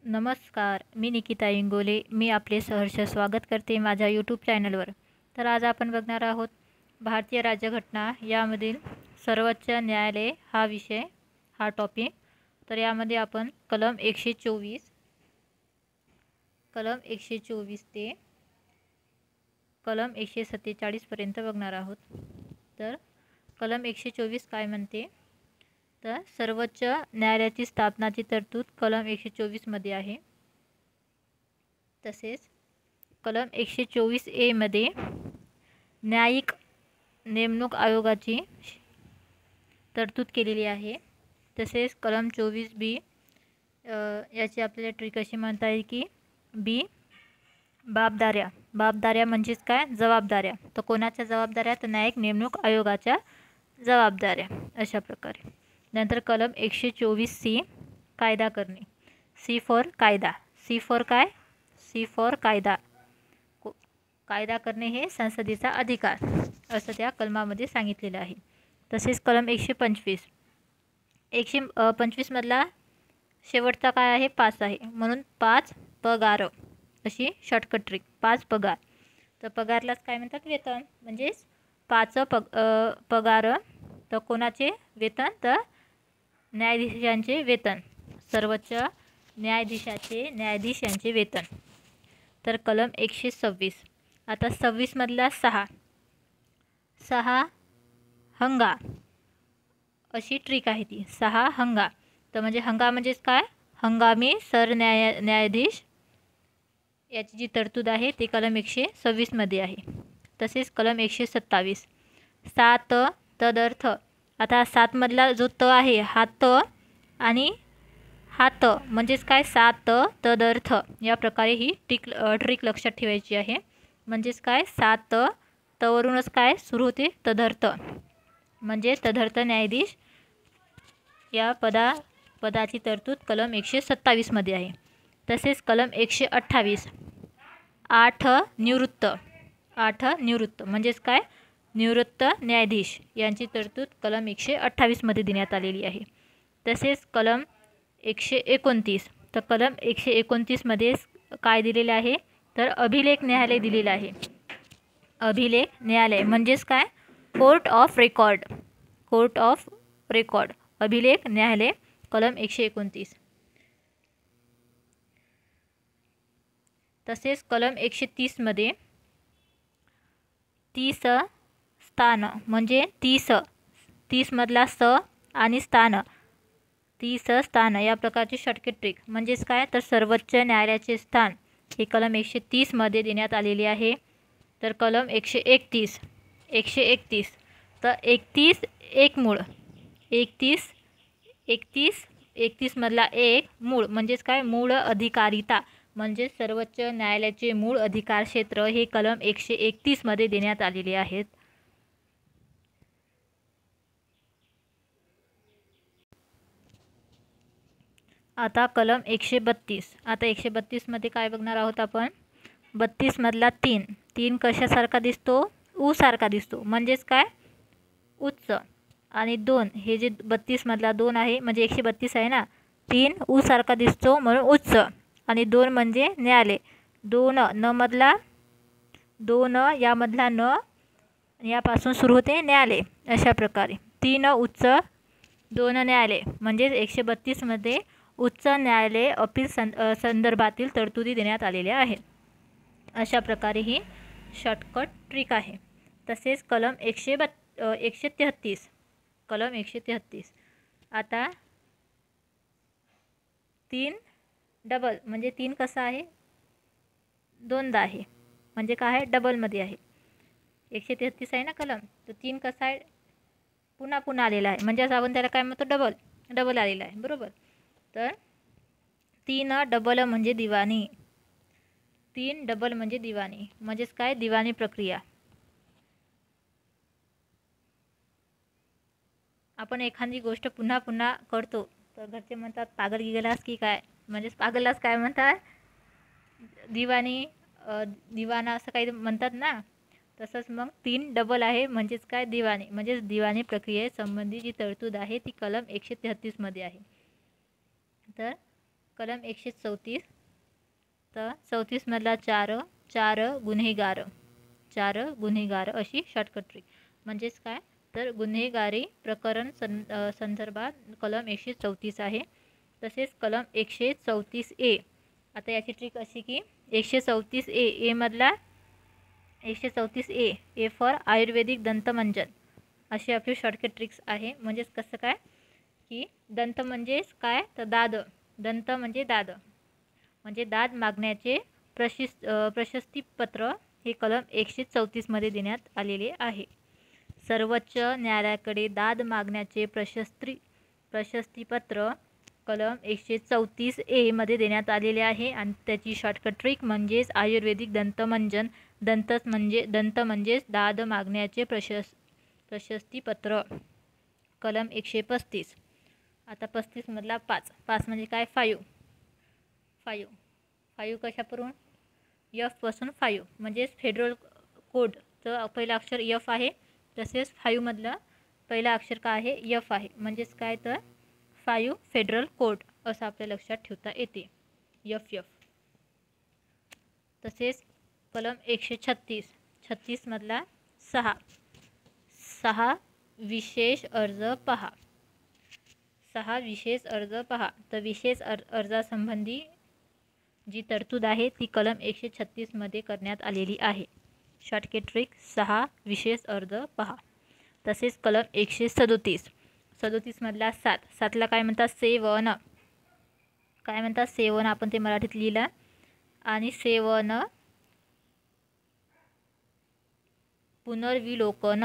नमस्कार, मी निकिता इंगोले. मी आपले सहर्ष स्वागत करते माझ्या यूट्यूब चॅनलवर. तर आज आपण बघणार आहोत भारतीय राज्यघटना यामधील सर्वोच्च न्यायालय हा विषय, हा टॉपिक. तर यामध्ये आपण कलम 124 ते कलम 147 पर्यंत बघणार आहोत. तर कलम 124 काय म्हणते, तर सर्वोच्च न्यायालयाची स्थापनाची तरतूद कलम 124 मध्ये आहे. तसेच कलम 124A मध्ये न्यायिक नेमणूक आयोगाची तरतूद केलेली आहे. तसेच कलम 24B याची आपल्याला ट्रिक अशी म्हणता येईल की बी बाबदाऱ्या म्हणजेच काय, जबाबदाऱ्या. तर कोणाच्या जबाबदाऱ्या, तर न्यायिक नेमणूक आयोगाच्या जबाबदाऱ्या, अशा प्रकारे. नंतर कलम 124C कायदा करणे. सी फॉर कायदा. सी फॉर काय, सी फॉर कायदा. कायदा करणे हे संसदेचा अधिकार असं त्या कलमामध्ये सांगितलेलं आहे. तसेच कलम 125 मधला शेवटचा काय आहे, 5 आहे, म्हणून 5 पगार अशी शॉर्टकट ट्रिक. 5 पगार. तर पगारलाच काय म्हणतात, वेतन. म्हणजेच 5 पगार. तर कोणाचे वेतन, तर न्यायाधीशांचे वेतन. सर्वोच्च न्यायाधीश यांचे वेतन. तर कलम 126. आता 26 मधला 6 हंगा अशी ट्रिक आहे ती. 6 हंगा. तर म्हणजे हंगा म्हणजेच काय, हंगामी सरन्यायाधीश याची जी तरतूद आहे ती कलम 126 मध्ये आहे. तसेच कलम 127. 7 तदर्थ. आता 7 मधला जो त आहे, हा त आणि हा त म्हणजेच काय, 7 तदर्थ. या प्रकारे ही ट्रिक लक्षात ठेवायची आहे. म्हणजेच काय, 7 तवरूनच काय सुरू होते, तदर्थ. म्हणजे तदर्थ न्यायाधीश या पदाची तरतूद कलम 127 मध्ये आहे. तसेच कलम 128. 8 निवृत्त म्हणजेच काय, निवृत्त न्यायाधीश यांची तरतूद कलम 128 मध्ये देण्यात आलेली आहे. तसेच कलम 129. तर कलम 129 मध्ये काय दिलेले आहे, तर अभिलेख न्यायालय दिलेलं आहे. अभिलेख न्यायालय म्हणजेच काय, कोर्ट ऑफ रेकॉर्ड. अभिलेख न्यायालय कलम 129. तसेच कलम 130 मध्ये 30 स्थान म्हणजे 30 मधला स आणि स्थान, 30 स्थान या प्रकारची शॉर्टकट ट्रिक. म्हणजेच काय, तर सर्वोच्च न्यायालयाचे स्थान हे कलम 130 मध्ये देण्यात आलेले आहे. तर कलम 131. तर 31 एक मूळ. 31 मधला एक मूळ म्हणजेच काय, मूळ अधिकारिता. म्हणजे सर्वोच्च न्यायालयाचे मूळ अधिकार क्षेत्र हे कलम 131 मध्ये देण्यात आलेले आहेत. आता कलम 132. आता 132 मध्ये काय बघणार आहोत आपण, 32 मधला 3 कशासारखा दिसतो, ऊ सारखा दिसतो. म्हणजेच काय, उच्च. आणि 2 हे जे 32 मधला 2 आहे, म्हणजे 132 आहे ना, 3 ऊ सारखा दिसतो म्हणून उच्च. आणि 2 म्हणजे न्यायालय. 2 यामधला न यापासून सुरू होते न्यायालय, अशा प्रकारे. 3 उच्च, 2 न्यायालय. म्हणजेच 132 मध्ये उच्च न्यायालय अपील संदर्भातील तरतुदी देण्यात आलेल्या आहेत. अशा प्रकारे ही शॉर्टकट ट्रिक आहे. तसेच कलम 133. कलम 133. आता 3 डबल म्हणजे 3 कसा आहे, दोनदा आहे. म्हणजे काय आहे, डबलमध्ये आहे. 133 आहे ना कलम, तर 3 कसा आहे, पुन्हा आलेला आहे. म्हणजे आपण त्याला काय म्हणतो, डबल आलेला आहे, बरोबर. तर 3 डबल म्हणजे दिवाणी. 3 डबल म्हणजे दिवाणी. म्हणजेच काय, दिवाणी प्रक्रिया. आपण एखादी गोष्ट पुन्हा करतो तर घरचे म्हणतात, पागल गेलास की काय. म्हणजेच पागललाच काय म्हणतात, दिवाना असं काही म्हणतात ना. तसंच मग 3 डबल आहे म्हणजेच काय, दिवाणी. म्हणजेच दिवाणी प्रक्रियेसंबंधी जी तरतूद आहे ती कलम 133 मध्ये आहे. तर कलम 134. तर 34मधला चार गुन्हेगार अशी शॉर्टकट ट्रिक. म्हणजेच काय, तर गुन्हेगारी प्रकरण संदर्भात कलम 134 आहे. तसेच कलम 134A. आता याची ट्रिक अशी की 134A मधला 134A ए फॉर आयुर्वेदिक दंतमंजन अशी आपली शॉर्टकट ट्रिक्स आहे. म्हणजेच कसं काय की दंत म्हणजेच काय, तर दाद. दंत म्हणजे दाद, म्हणजे दाद मागण्याचे प्रशस्तीपत्र हे कलम 134मध्ये देण्यात आलेले आहे. सर्वोच्च न्यायालयाकडे दाद मागण्याचे प्रशस्तीपत्र कलम 134A मध्ये देण्यात आलेले आहे. आणि त्याची शॉर्टकट ट्रिक म्हणजेच आयुर्वेदिक दंतमंजन. दंत म्हणजेच दाद मागण्याचे प्रशस्तीपत्र कलम 135. आता 35मधला 5 म्हणजे काय, 5 कशापासून, F पासून 5 म्हणजेच फेडरल कोडचं पहिलं अक्षर F आहे. तसेच 5मधलं पहिलं अक्षर काय आहे, F आहे. म्हणजेच काय, तर 5 फेडरल कोड असं आपल्या लक्षात ठेवता येते, F. तसेच कलम 136मधला 6 विशेष अर्ज पहा. 6 विशेष अर्ज पहा. तर विशेष अर्जासंबंधी जी तरतूद आहे ती कलम 136मध्ये करण्यात आलेली आहे. शॉर्टकट ट्रिक 6 विशेष अर्ज पहा. तसेच कलम 137मधला 7ला काय म्हणतात, सेवन. काय म्हणतात, सेवन. आपण ते मराठीत लिहिलं. आणि सेवन पुनर्विलोकन.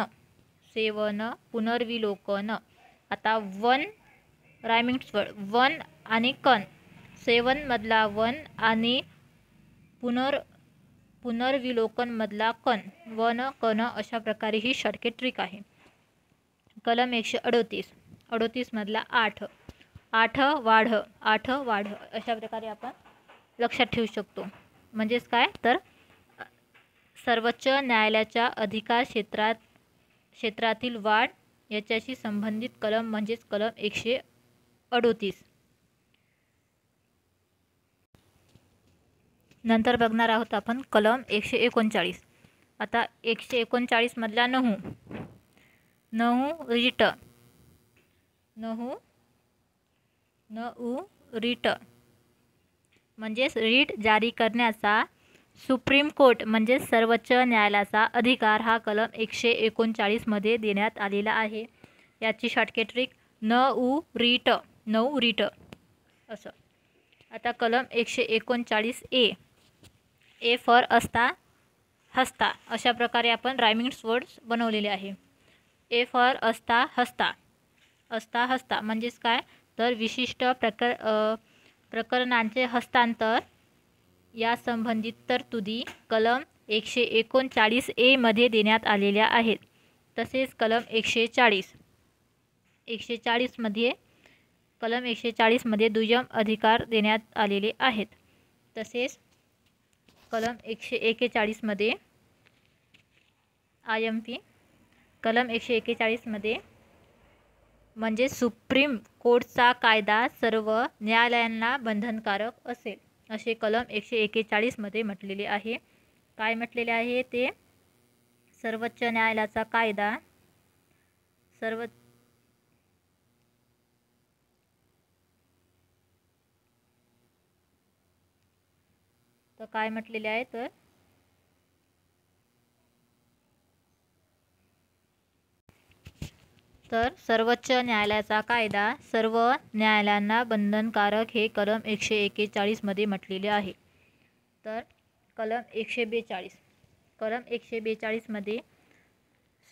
आता वन रायमिंग्स वर्ड, वन आणि कन. सेवनमधला वन आणि पुनर्विलोकनमधला कन, वन कन अशा प्रकारे ही शॉर्टकट ट्रिक आहे. कलम 138मधला 8 वाढ अशा प्रकारे आपण लक्षात ठेवू शकतो. म्हणजेच काय, तर सर्वोच्च न्यायालयाच्या अधिकार क्षेत्रातील वाढ याच्याशी संबंधित कलम म्हणजेच कलम 138. नंतर बघणार आहोत आपण कलम 139. आता 139मधला 9 रिट म्हणजेच रिट जारी करण्याचा सुप्रीम कोर्ट म्हणजेच सर्वोच्च न्यायालयाचा अधिकार हा कलम 139मध्ये देण्यात आलेला आहे. याची शॉर्टकट ट्रिक 9 रिट असं. आता कलम 139A फॉर हस्ता अशा प्रकारे आपण रायमिंग्स वर्ड्स बनवलेले आहे. ए फॉर हस्ता म्हणजेच काय, तर विशिष्ट प्रकरणांचे हस्तांतर या संबंधित तरतुदी कलम 139A मध्ये देण्यात आलेल्या आहेत. तसेच कलम 140मध्ये कलम 140मध्ये दुय्यम अधिकार देण्यात आलेले आहेत. तसेच कलम 141मध्ये IMP कलम 141मध्ये म्हणजे सुप्रीम कोर्टचा कायदा सर्व न्यायालयांना बंधनकारक असेल असे कलम 141मध्ये म्हटलेले आहे. काय म्हटलेले आहे ते, सर्वोच्च न्यायालयाचा कायदा तर काय म्हटलेले आहे, तर सर्वोच्च न्यायालयाचा कायदा सर्व न्यायालयांना बंधनकारक हे कलम 141मध्ये म्हटलेले आहे. तर कलम 142मध्ये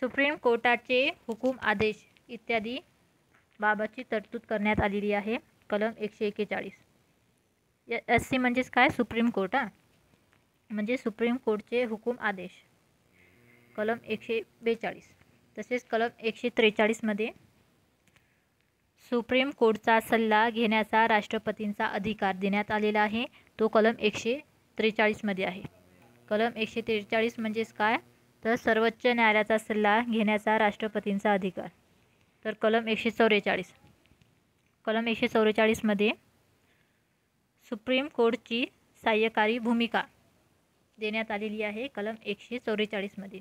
सुप्रीम कोर्टाचे हुकूम आदेश इत्यादी बाबतची तरतूद करण्यात आलेली आहे. कलम 141. SC म्हणजेच काय, सुप्रीम कोर्ट. म्हणजे सुप्रीम कोर्टचे हुकूम आदेश कलम 142. तसेच कलम 143मध्ये सुप्रीम कोर्टचा सल्ला घेण्याचा राष्ट्रपतींचा अधिकार देण्यात आलेला आहे. तो कलम 143मध्ये आहे. कलम 143 म्हणजेच काय, तर सर्वोच्च न्यायालयाचा सल्ला घेण्याचा राष्ट्रपतींचा अधिकार. तर कलम 144. कलम 144मध्ये सुप्रीम कोर्टची सहाय्यकारी भूमिका देण्यात आलेली आहे कलम 144मध्ये.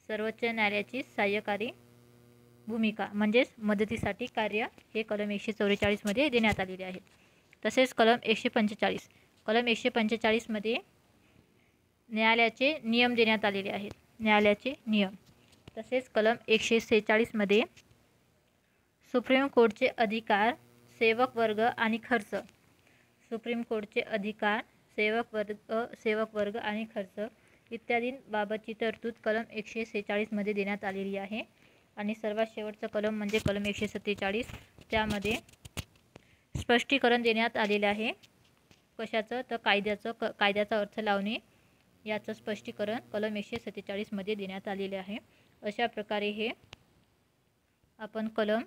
सर्वोच्च न्यायालयाची सहाय्यकारी भूमिका म्हणजेच मदतीसाठी कार्य हे कलम 144मध्ये देण्यात आलेले आहे. तसेच कलम 145मध्ये न्यायालयाचे नियम देण्यात आलेले आहेत. न्यायालयाचे नियम. तसेच कलम 146मध्ये सुप्रीम कोर्टचे अधिकार, सेवक वर्ग आणि खर्च. सुप्रीम कोर्टचे अधिकार, सेवक वर्ग आणि खर्च इत्यादींबाबतची तरतूद कलम 146मध्ये देण्यात आलेली आहे. आणि सर्वात शेवटचा कलम म्हणजे कलम 147. त्यामध्ये स्पष्टीकरण देण्यात आलेलं आहे. कशाचं? तर कायद्याचा अर्थ लावणे याचं स्पष्टीकरण कलम 147मध्ये देण्यात आलेले आहे. अशा प्रकारे हे आपण कलम